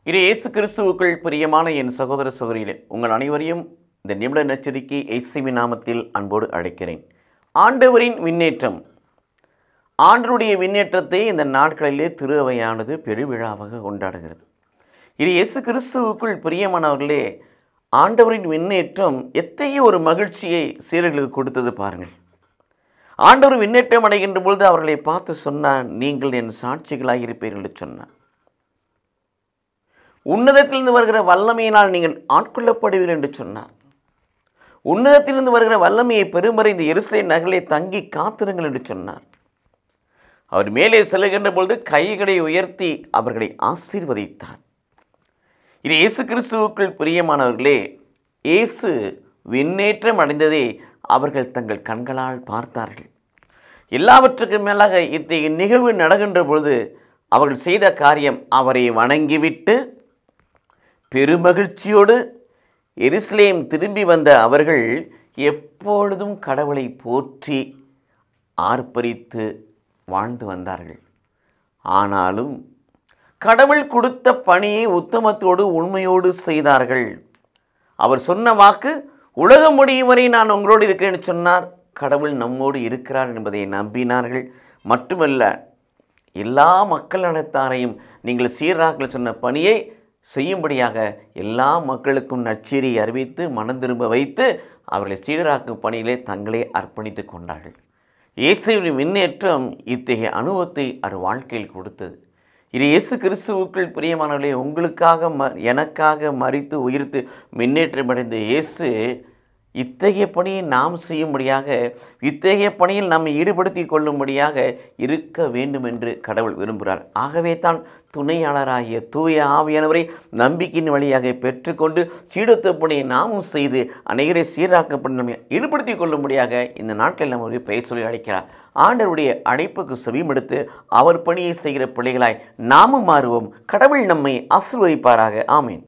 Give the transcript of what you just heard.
இது இயேசு கிறிஸ்துவுக்குள் பிரியமான என் சகோதர சகோதரிகளே, உங்கள் அனைவரையும் இந்த நிமிட நச்சரிக்கை இயேசுவின் நாமத்தில் அன்போடு அழைக்கிறேன். ஆண்டவரின் விண்ணேற்றம். ஆண்டவருடைய விண்ணேற்றத்தை இந்த நாட்களிலே திரு அவையானது பெருவிழாவாக கொண்டாடுகிறது. இது இயேசு கிறிஸ்துவுக்குள் பிரியமானவர்களே, ஆண்டவரின் விண்ணேற்றம் எத்தகைய ஒரு மகிழ்ச்சியை சீடர்களுக்கு கொடுத்தது பாருங்கள். ஆண்டவர் விண்ணேற்றம் அடைகின்ற பொழுது அவர்களை பார்த்து சொன்னார், நீங்கள் என் சாட்சிகளாக இருப்பீர்கள் என்று சொன்னார். உன்னதத்திலிருந்து வருகிற வல்லமையினால் நீங்கள் ஆட்கொள்ளப்படுவீர்கள் என்று சொன்னார். உன்னதத்திலிருந்து வருகிற வல்லமையை பெருமறை இந்த எருசலேம் நகரிலே தங்கி காத்திருங்கள் என்று சொன்னார். அவர் மேலே செல்லுகின்ற பொழுது கைகளை உயர்த்தி அவர்களை ஆசீர்வதித்தார். இது இயேசு கிறிஸ்துவுக்குள் பிரியமானவர்களே, இயேசு விண்ணேற்றம் அடைந்ததை அவர்கள் தங்கள் கண்களால் பார்த்தார்கள். எல்லாவற்றுக்கும் மேலாக இத்தகைய நிகழ்வு நடக்கின்ற பொழுது அவர்கள் செய்த காரியம், அவரை வணங்கிவிட்டு பெருமகிழ்ச்சியோடு எருசலேம் திரும்பி வந்த அவர்கள் எப்பொழுதும் கடவுளை போற்றி ஆர்ப்பரித்து வாழ்ந்து வந்தார்கள். ஆனாலும் கடவுள் கொடுத்த பணியை உத்தமத்தோடு உண்மையோடு செய்தார்கள். அவர் சொன்ன வாக்கு, உலகம் முடியும் வரை நான் உங்களோடு இருக்கிறேன்னு சொன்னார். கடவுள் நம்மோடு இருக்கிறார் என்பதை நம்பினார்கள். மட்டுமல்ல, எல்லா மக்கள் நலத்தாரையும் நீங்கள் சீராக்கள் சொன்ன பணியை செய்யும்படியாக எல்லா மக்களுக்கும் நற்செய்தியை அறிவித்து மனம் திரும்ப வைத்து அவர்களை சீடராக்கும் பணியிலே தங்களே அர்ப்பணித்து கொண்டார்கள். இயேசுவின் முன்னேற்றம் இத்தகைய அனுபவத்தை அவர் வாழ்க்கையில் கொடுத்தது. இது இயேசு கிறிஸ்துவுக்குள் பிரியமானவர்களே, உங்களுக்காக எனக்காக மரித்து உயிர்த்து முன்னேற்றமடைந்த இயேசு இத்தகைய பணியை நாம் செய்யும்படியாக, இத்தகைய பணியில் நம்மை ஈடுபடுத்தி கொள்ளும்படியாக இருக்க வேண்டும் என்று கடவுள் விரும்புகிறார். ஆகவே தான் துணையாளராகிய தூய ஆவியானவரை நம்பிக்கையின் வழியாக பெற்றுக்கொண்டு சீடத்துவ பணியை நாமும் செய்து அனைவரை சீராக்கப்பட்டு நம்மை ஈடுபடுத்தி கொள்ளும்படியாக இந்த நாட்டில் நம்ம ஒரு பெயர் சொல்லி அழைக்கிறார். ஆண்டவருடைய அழைப்புக்கு செவிமடுத்து அவர் பணியை செய்கிற பிள்ளைகளாய் நாமும் மாறுவோம். கடவுள் நம்மை ஆசீர்வதிப்பாராக. ஆமீன்.